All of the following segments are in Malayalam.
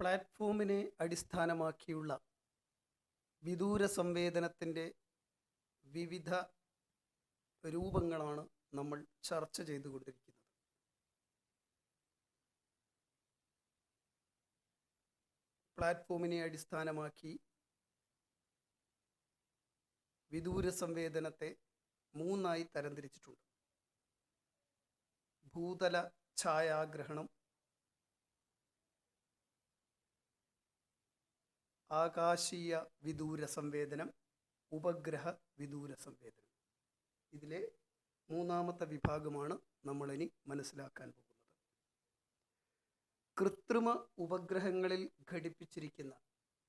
പ്ലാറ്റ്ഫോമിനെ അടിസ്ഥാനമാക്കിയുള്ള വിദൂര സംവേദനത്തിൻ്റെ വിവിധ രൂപങ്ങളാണ് നമ്മൾ ചർച്ച ചെയ്തുകൊണ്ടിരിക്കുന്നത്. പ്ലാറ്റ്ഫോമിനെ അടിസ്ഥാനമാക്കി വിദൂര സംവേദനത്തെ മൂന്നായി തരംതിരിച്ചിട്ടുണ്ട്. ഭൂതല ഛായാഗ്രഹണം, ആകാശീയ വിദൂര സംവേദനം, ഉപഗ്രഹ വിദൂര സംവേദനം. ഇതിലെ മൂന്നാമത്തെ വിഭാഗമാണ് നമ്മളിനി മനസ്സിലാക്കാൻ പോകുന്നത്. കൃത്രിമ ഉപഗ്രഹങ്ങളിൽ ഘടിപ്പിച്ചിരിക്കുന്ന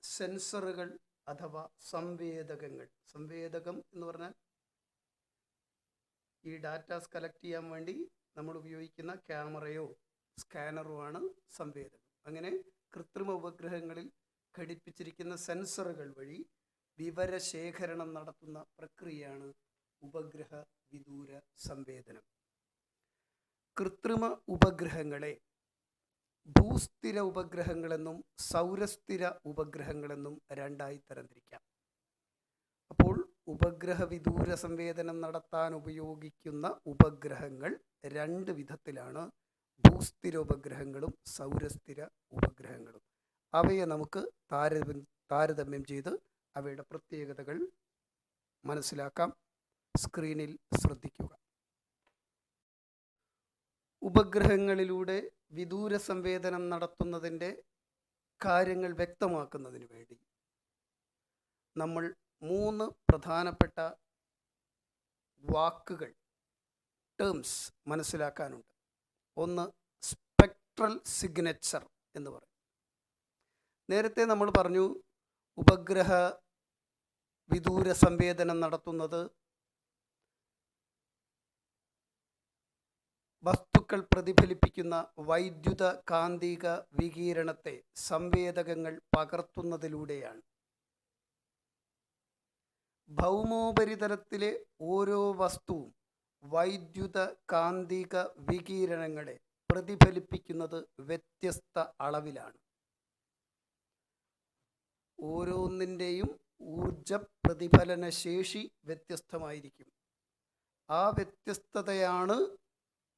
സെൻസറുകൾ അഥവാ സംവേദകങ്ങൾ. സംവേദകം എന്ന് പറഞ്ഞാൽ ഈ ഡാറ്റാസ് കളക്ട് ചെയ്യാൻ വേണ്ടി നമ്മൾ ഉപയോഗിക്കുന്ന ക്യാമറയോ സ്കാനറോ ആണ് സംവേദകം. അങ്ങനെ കൃത്രിമ ഉപഗ്രഹങ്ങളിൽ ഘടിപ്പിച്ചിരിക്കുന്ന സെൻസറുകൾ വഴി വിവരശേഖരണം നടത്തുന്ന പ്രക്രിയയാണ് ഉപഗ്രഹ വിദൂര സംവേദനം. കൃത്രിമ ഉപഗ്രഹങ്ങളെ ഭൂസ്ഥിര ഉപഗ്രഹങ്ങളെന്നും സൗരസ്ഥിര ഉപഗ്രഹങ്ങളെന്നും രണ്ടായി തരംതിരിക്കാം. അപ്പോൾ ഉപഗ്രഹ വിദൂര സംവേദനം നടത്താൻ ഉപയോഗിക്കുന്ന ഉപഗ്രഹങ്ങൾ രണ്ട് വിധത്തിലാണ്: ഭൂസ്ഥിര ഉപഗ്രഹങ്ങളും സൗരസ്ഥിര ഉപഗ്രഹങ്ങളും. അവയെ നമുക്ക് താരതമ്യം ചെയ്ത് അവയുടെ പ്രത്യേകതകൾ മനസ്സിലാക്കാം. സ്ക്രീനിൽ ശ്രദ്ധിക്കുക. ഉപഗ്രഹങ്ങളിലൂടെ വിദൂര സംവേദനം നടത്തുന്നതിൻ്റെ കാര്യങ്ങൾ വ്യക്തമാക്കുന്നതിന് വേണ്ടി നമ്മൾ മൂന്ന് പ്രധാനപ്പെട്ട വാക്കുകൾ, ടേംസ് മനസ്സിലാക്കാനുണ്ട്. ഒന്ന് സ്പെക്ട്രൽ സിഗ്നേച്ചർ എന്ന് പറയും. നേരത്തെ നമ്മൾ പറഞ്ഞു, ഉപഗ്രഹ വിദൂര സംവേദനം നടത്തുന്നത് വസ്തുക്കൾ പ്രതിഫലിപ്പിക്കുന്ന വൈദ്യുത കാന്തിക വികിരണത്തെ സംവേദകങ്ങൾ പകർത്തുന്നതിലൂടെയാണ്. ഭൗമോപരിതലത്തിലെ ഓരോ വസ്തുവും വൈദ്യുത കാന്തിക വികിരണങ്ങളെ പ്രതിഫലിപ്പിക്കുന്നത് വ്യത്യസ്ത അളവിലാണ്. ഓരോന്നിൻ്റെയും ഊർജ പ്രതിഫലന ശേഷി വ്യത്യസ്തമായിരിക്കും. ആ വ്യത്യസ്തതയാണ്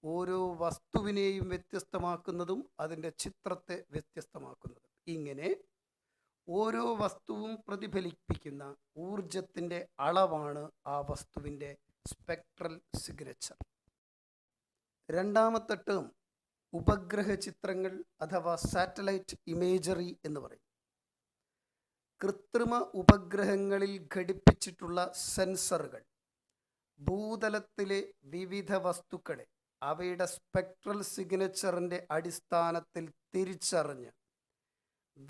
ഓരോ വസ്തുവിനെയും വ്യത്യസ്തമാക്കുന്നതും അതിൻ്റെ ചിത്രത്തെ വ്യത്യസ്തമാക്കുന്നതും. ഇങ്ങനെ ഓരോ വസ്തുവും പ്രതിഫലിപ്പിക്കുന്ന ഊർജത്തിൻ്റെ അളവാണ് ആ വസ്തുവിൻ്റെ സ്പെക്ട്രൽ സിഗ്നേച്ചർ. രണ്ടാമത്തെ ടേം ഉപഗ്രഹ ചിത്രങ്ങൾ അഥവാ സാറ്റലൈറ്റ് ഇമേജറി എന്ന് പറയും. കൃത്രിമ ഉപഗ്രഹങ്ങളിൽ ഘടിപ്പിച്ചിട്ടുള്ള സെൻസറുകൾ ഭൂതലത്തിലെ വിവിധ വസ്തുക്കളെ അവയുടെ സ്പെക്ട്രൽ സിഗ്നേച്ചറിൻ്റെ അടിസ്ഥാനത്തിൽ തിരിച്ചറിഞ്ഞ്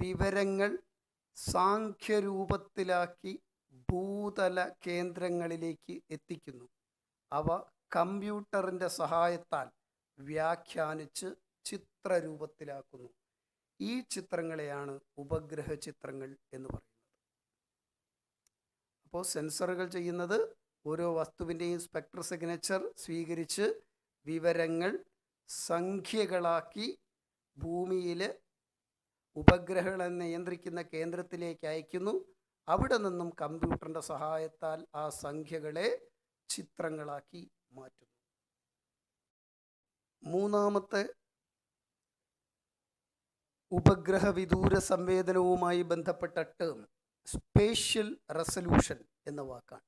വിവരങ്ങൾ സാംഖ്യരൂപത്തിലാക്കി ഭൂതല കേന്ദ്രങ്ങളിലേക്ക് എത്തിക്കുന്നു. അവ കമ്പ്യൂട്ടറിൻ്റെ സഹായത്താൽ വ്യാഖ്യാനിച്ച് ചിത്രരൂപത്തിലാക്കുന്നു. ഈ ചിത്രങ്ങളെയാണ് ഉപഗ്രഹ ചിത്രങ്ങൾ എന്ന് പറയുന്നത്. അപ്പോൾ സെൻസറുകൾ ചെയ്യുന്നത് ഓരോ വസ്തുവിൻ്റെയും സ്പെക്ട്രൽ സിഗ്നേച്ചർ സ്വീകരിച്ച് വിവരങ്ങൾ സംഖ്യകളാക്കി ഭൂമിയിൽ ഉപഗ്രഹങ്ങളെ നിയന്ത്രിക്കുന്ന കേന്ദ്രത്തിലേക്ക് അയക്കുന്നു. അവിടെ നിന്നും കമ്പ്യൂട്ടറിൻ്റെ സഹായത്താൽ ആ സംഖ്യകളെ ചിത്രങ്ങളാക്കി മാറ്റുന്നു. മൂന്നാമത്തെ ഉപഗ്രഹ വിദൂര സംവേദനവുമായി ബന്ധപ്പെട്ട ടേം സ്പേഷ്യൽ റെസല്യൂഷൻ എന്ന വാക്കാണ്.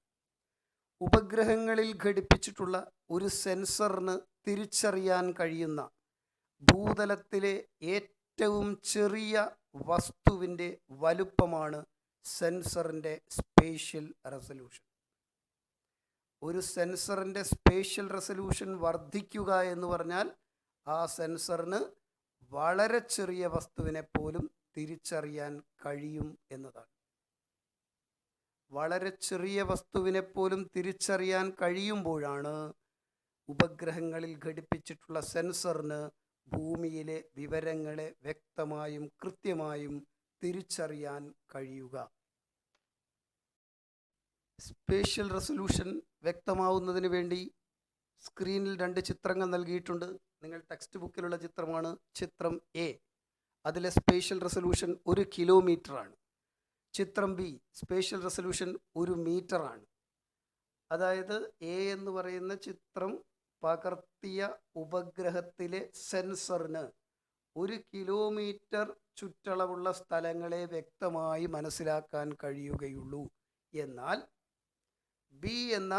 ഉപഗ്രഹങ്ങളിൽ ഘടിപ്പിച്ചിട്ടുള്ള ഒരു സെൻസറിന് തിരിച്ചറിയാൻ കഴിയുന്ന ഭൂതലത്തിലെ ഏറ്റവും ചെറിയ വസ്തുവിൻ്റെ വലുപ്പമാണ് സെൻസറിൻ്റെ സ്പേഷ്യൽ റെസല്യൂഷൻ. ഒരു സെൻസറിൻ്റെ സ്പേഷ്യൽ റെസല്യൂഷൻ വർദ്ധിക്കുക എന്ന് പറഞ്ഞാൽ ആ സെൻസറിന് വളരെ ചെറിയ വസ്തുവിനെ പോലും തിരിച്ചറിയാൻ കഴിയും എന്നതാണ്. വളരെ ചെറിയ വസ്തുവിനെ പോലും തിരിച്ചറിയാൻ കഴിയുമ്പോഴാണ് ഉപഗ്രഹങ്ങളിൽ ഘടിപ്പിച്ചിട്ടുള്ള സെൻസറിന് ഭൂമിയിലെ വിവരങ്ങളെ വ്യക്തമായും കൃത്യമായും തിരിച്ചറിയാൻ കഴിയുക. സ്പേഷ്യൽ റെസല്യൂഷൻ വ്യക്തമാവുന്നതിന് വേണ്ടി സ്ക്രീനിൽ രണ്ട് ചിത്രങ്ങൾ നൽകിയിട്ടുണ്ട്. നിങ്ങൾ ടെക്സ്റ്റ് ബുക്കിലുള്ള ചിത്രമാണ് ചിത്രം എ. അതിലെ സ്പേഷ്യൽ റെസൊല്യൂഷൻ 1 കിലോമീറ്ററാണ്. ചിത്രം ബി സ്പേഷ്യൽ റെസൊല്യൂഷൻ 1 മീറ്ററാണ്. അതായത് എ എന്ന് പറയുന്ന ചിത്രം പകർത്തിയ ഉപഗ്രഹത്തിലെ സെൻസറിന് 1 കിലോമീറ്റർ ചുറ്റളവുള്ള സ്ഥലങ്ങളെ വ്യക്തമായി മനസ്സിലാക്കാൻ കഴിയുകയുള്ളൂ. എന്നാൽ ബി എന്ന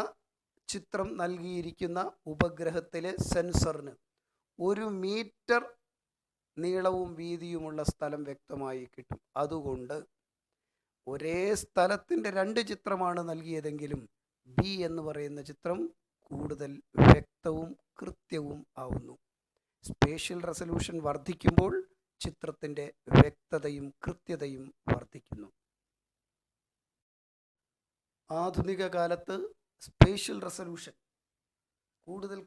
ചിത്രം നൽകിയിരിക്കുന്ന ഉപഗ്രഹത്തിലെ സെൻസറിന് 1 മീറ്റർ നീളവും വീതിയുമുള്ള സ്ഥലം വ്യക്തമായി കിട്ടും. അതുകൊണ്ട് ഒരേ സ്ഥലത്തിൻ്റെ 2 ചിത്രമാണ് നൽകിയതെങ്കിലും ബി എന്ന് പറയുന്ന ചിത്രം കൂടുതൽ വ്യക്തവും കൃത്യവും ആവുന്നു. സ്പേഷ്യൽ റെസൊല്യൂഷൻ വർദ്ധിക്കുമ്പോൾ ചിത്രത്തിൻ്റെ വ്യക്തതയും കൃത്യതയും വർദ്ധിക്കുന്നു. ആധുനിക കാലത്ത് സ്പേഷ്യൽ റെസൊല്യൂഷൻ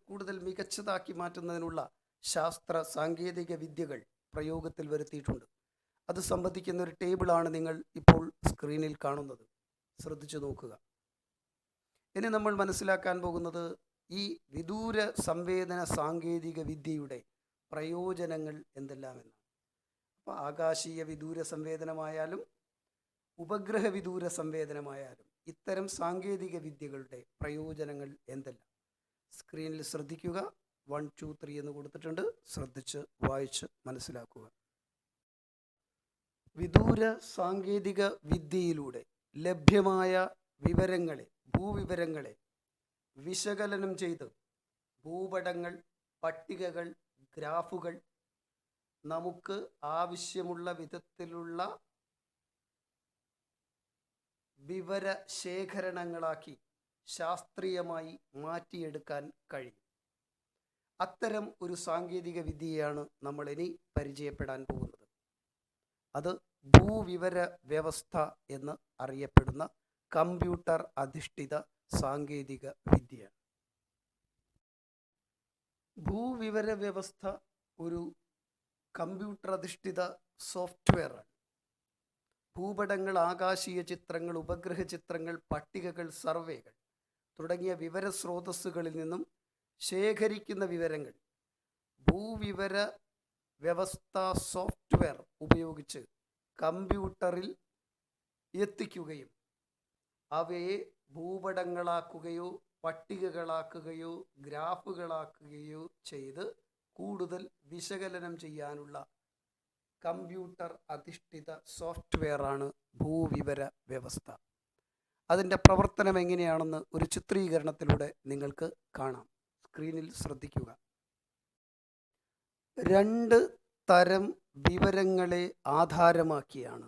കൂടുതൽ മികച്ചതാക്കി മാറ്റുന്നതിനുള്ള ശാസ്ത്ര സാങ്കേതിക വിദ്യകൾ പ്രയോഗത്തിൽ വരുത്തിയിട്ടുണ്ട്. അത് സംബന്ധിക്കുന്ന ഒരു ടേബിളാണ് നിങ്ങൾ ഇപ്പോൾ സ്ക്രീനിൽ കാണുന്നത്. ശ്രദ്ധിച്ചു നോക്കുക. ഇനി നമ്മൾ മനസ്സിലാക്കാൻ പോകുന്നത് ഈ വിദൂര സംവേദന സാങ്കേതിക വിദ്യയുടെ പ്രയോജനങ്ങൾ എന്തെല്ലാമെന്നാണ്. അപ്പോൾ ആകാശീയ വിദൂര സംവേദനമായാലും ഉപഗ്രഹ വിദൂര സംവേദനമായാലും ഇത്തരം സാങ്കേതിക വിദ്യകളുടെ പ്രയോജനങ്ങൾ എന്തെല്ലാം? സ്ക്രീനിൽ ശ്രദ്ധിക്കുക. 1, 2, 3 എന്ന് കൊടുത്തിട്ടുണ്ട്. ശ്രദ്ധിച്ച് വായിച്ച് മനസ്സിലാക്കുക. വിദൂര സാങ്കേതിക വിദ്യയിലൂടെ ലഭ്യമായ വിവരങ്ങളെ, ഭൂവിവരങ്ങളെ വിശകലനം ചെയ്ത് ഭൂപടങ്ങൾ, പട്ടികകൾ, ഗ്രാഫുകൾ നമുക്ക് ആവശ്യമുള്ള വിധത്തിലുള്ള വിവര ശേഖരണങ്ങളാക്കി ശാസ്ത്രീയമായി മാറ്റിയെടുക്കാൻ കഴിയും. അത്തരം ഒരു സാങ്കേതിക വിദ്യയാണ് നമ്മൾ ഇനി പരിചയപ്പെടാൻ പോകുന്നത്. അത് ഭൂവിവര വ്യവസ്ഥ എന്ന് അറിയപ്പെടുന്ന കമ്പ്യൂട്ടർ അധിഷ്ഠിത സാങ്കേതിക വിദ്യയാണ്. ഭൂവിവര വ്യവസ്ഥ ഒരു കമ്പ്യൂട്ടർ അധിഷ്ഠിത സോഫ്റ്റ്വെയറാണ്. ഭൂപടങ്ങൾ, ആകാശീയ ചിത്രങ്ങൾ, ഉപഗ്രഹ ചിത്രങ്ങൾ, പട്ടികകൾ, സർവേകൾ തുടങ്ങിയ വിവര സ്രോതസ്സുകളിൽ നിന്നും ശേഖരിക്കുന്ന വിവരങ്ങൾ ഭൂവിവര വ്യവസ്ഥ സോഫ്റ്റ്വെയർ ഉപയോഗിച്ച് കമ്പ്യൂട്ടറിൽ എത്തിക്കുകയും അവയെ ഭൂപടങ്ങളാക്കുകയോ പട്ടികകളാക്കുകയോ ഗ്രാഫുകളാക്കുകയോ ചെയ്ത് കൂടുതൽ വിശകലനം ചെയ്യാനുള്ള കമ്പ്യൂട്ടർ അധിഷ്ഠിത സോഫ്റ്റ്വെയറാണ് ഭൂവിവര വ്യവസ്ഥ. അതിൻ്റെ പ്രവർത്തനം എങ്ങനെയാണെന്ന് ഒരു ചിത്രീകരണത്തിലൂടെ നിങ്ങൾക്ക് കാണാം. സ്ക്രീനിൽ ശ്രദ്ധിക്കുക. 2 തരം വിവരങ്ങളെ ആധാരമാക്കിയാണ്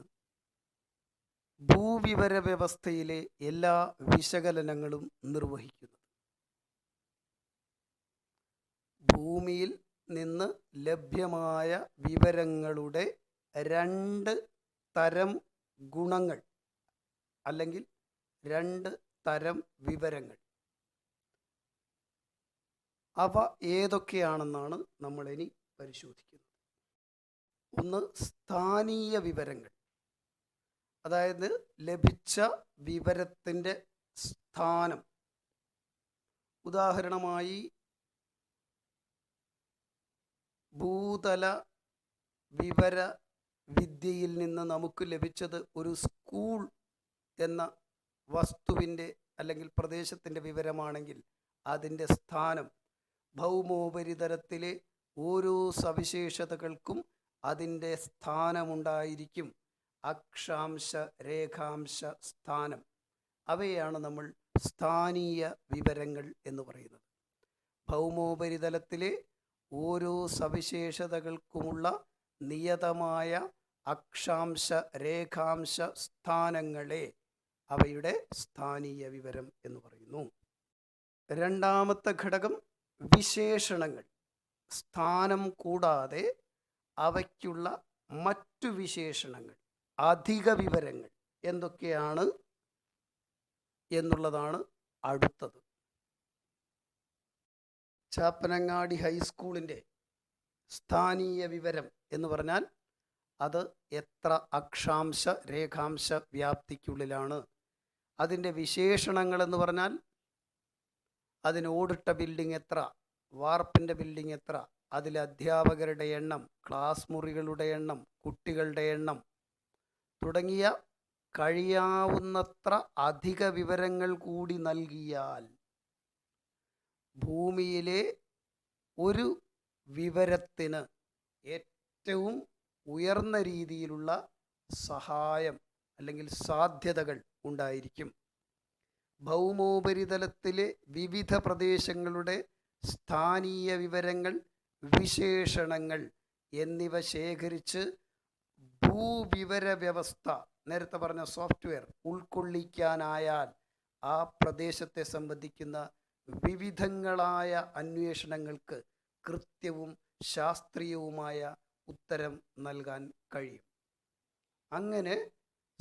ഭൂവിവര വ്യവസ്ഥയിലെ എല്ലാ വിശകലനങ്ങളും നിർവഹിക്കുന്നത്. ഭൂമിയിൽ നിന്ന് ലഭ്യമായ വിവരങ്ങളുടെ 2 തരം ഗുണങ്ങൾ അല്ലെങ്കിൽ 2 തരം വിവരങ്ങൾ. അവ ഏതൊക്കെയാണെന്നാണ് നമ്മൾ ഇനി പരിശോധിക്കുന്നത്. ഒന്ന്, സ്ഥാനീയ വിവരങ്ങൾ. അതായത് ലഭിച്ച വിവരത്തിൻ്റെ സ്ഥാനം. ഉദാഹരണമായി ഭൂതല വിവര വിദ്യയിൽ നിന്ന് നമുക്ക് ലഭിച്ചത് ഒരു സ്കൂൾ എന്ന വസ്തുവിൻ്റെ അല്ലെങ്കിൽ പ്രദേശത്തിൻ്റെ വിവരമാണെങ്കിൽ അതിൻ്റെ സ്ഥാനം ഭൗമോപരിതലത്തിലെ ഓരോ സവിശേഷതകൾക്കും അതിൻ്റെ സ്ഥാനമുണ്ടായിരിക്കും. അക്ഷാംശ, രേഖാംശ, സ്ഥാനം, അവയാണ് നമ്മൾ സ്ഥാനീയ വിവരങ്ങൾ എന്ന് പറയുന്നത്. ഭൗമോപരിതലത്തിലെ ഓരോ സവിശേഷതകൾക്കുമുള്ള നിയതമായ അക്ഷാംശ, രേഖാംശ സ്ഥാനങ്ങളെ അവയുടെ സ്ഥാനീയ വിവരം എന്ന് പറയുന്നു. രണ്ടാമത്തെ ഘടകം വിശേഷണങ്ങൾ. സ്ഥാനം കൂടാതെ അവയ്ക്കുള്ള മറ്റു വിശേഷണങ്ങൾ, അധിക വിവരങ്ങൾ എന്തൊക്കെയാണ് എന്നുള്ളതാണ് അടുത്തത്. ചാപ്പനങ്ങാടി ഹൈസ്കൂളിൻ്റെ സ്ഥാനീയ വിവരം എന്ന് പറഞ്ഞാൽ അത് എത്ര അക്ഷാംശ രേഖാംശ വ്യാപ്തിക്കുള്ളിലാണ്. അതിൻ്റെ വിശേഷണങ്ങൾ എന്ന് പറഞ്ഞാൽ അതിന് ഓടിട്ട ബിൽഡിംഗ് എത്ര, വാർപ്പിൻ്റെ ബിൽഡിംഗ് എത്ര, അതിൽ അധ്യാപകരുടെ എണ്ണം, ക്ലാസ് മുറികളുടെ എണ്ണം, കുട്ടികളുടെ എണ്ണം തുടങ്ങിയ കഴിയാവുന്നത്ര അധിക വിവരങ്ങൾ കൂടി നൽകിയാൽ ഭൂമിയിലെ ഒരു വിവരത്തിന് ഏറ്റവും ഉയർന്ന രീതിയിലുള്ള സഹായം അല്ലെങ്കിൽ സാധ്യതകൾ ഉണ്ടായിരിക്കും. ഭൗമോപരിതലത്തിലെ വിവിധ പ്രദേശങ്ങളുടെ സ്ഥാനീയ വിവരങ്ങൾ, വിശേഷണങ്ങൾ എന്നിവ ശേഖരിച്ച് ഭൂവിവര വ്യവസ്ഥ, നേരത്തെ പറഞ്ഞ സോഫ്റ്റ്വെയർ ഉൾക്കൊള്ളിക്കാനായാൽ ആ പ്രദേശത്തെ സംബന്ധിക്കുന്ന വിവിധങ്ങളായ അന്വേഷണങ്ങൾക്ക് കൃത്യവും ശാസ്ത്രീയവുമായ ഉത്തരം നൽകാൻ കഴിയും. അങ്ങനെ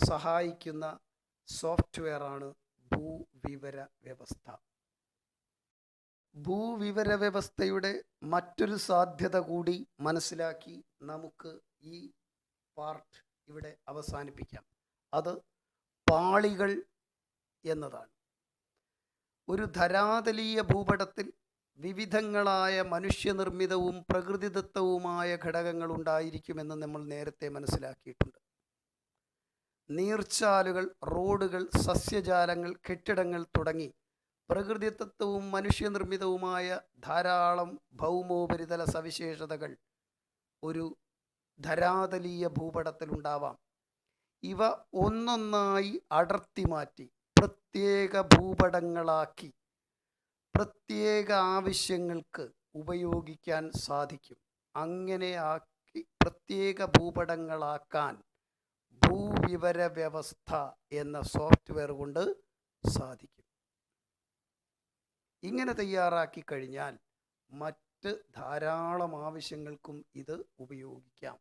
സഹായിക്കുന്ന സോഫ്റ്റ്വെയറാണ് ഭൂവിവര വ്യവസ്ഥ. ഭൂവിവര വ്യവസ്ഥയുടെ മറ്റൊരു സാധ്യത കൂടി മനസ്സിലാക്കി നമുക്ക് ഈ പാർട്ട് ഇവിടെ അവസാനിപ്പിക്കാം. അത് പാളികൾ എന്നതാണ്. ഒരു ധരാതലീയ ഭൂപടത്തിൽ വിവിധങ്ങളായ മനുഷ്യനിർമ്മിതവും പ്രകൃതിദത്തവുമായ ഘടകങ്ങൾ ഉണ്ടായിരിക്കുമെന്ന് നമ്മൾ നേരത്തെ മനസ്സിലാക്കിയിട്ടുണ്ട്. നീർച്ചാലുകൾ, റോഡുകൾ, സസ്യജാലങ്ങൾ, കെട്ടിടങ്ങൾ തുടങ്ങി പ്രകൃതിദത്തവും മനുഷ്യനിർമ്മിതവുമായ ധാരാളം ഭൗമോപരിതല സവിശേഷതകൾ ഒരു ധരാതലീയ ഭൂപടത്തിലുണ്ടാവാം. ഇവ ഒന്നൊന്നായി അടർത്തി മാറ്റി പ്രത്യേക ഭൂപടങ്ങളാക്കി പ്രത്യേക ആവശ്യങ്ങൾക്ക് ഉപയോഗിക്കാൻ സാധിക്കും. അങ്ങനെ ആക്കി പ്രത്യേക ഭൂപടങ്ങളാക്കാൻ ഭൂവിവര വ്യവസ്ഥ എന്ന സോഫ്റ്റ്വെയർ കൊണ്ട് സാധിക്കും. ഇങ്ങനെ തയ്യാറാക്കി കഴിഞ്ഞാൽ മറ്റ് ധാരാളം ആവശ്യങ്ങൾക്കും ഇത് ഉപയോഗിക്കാം.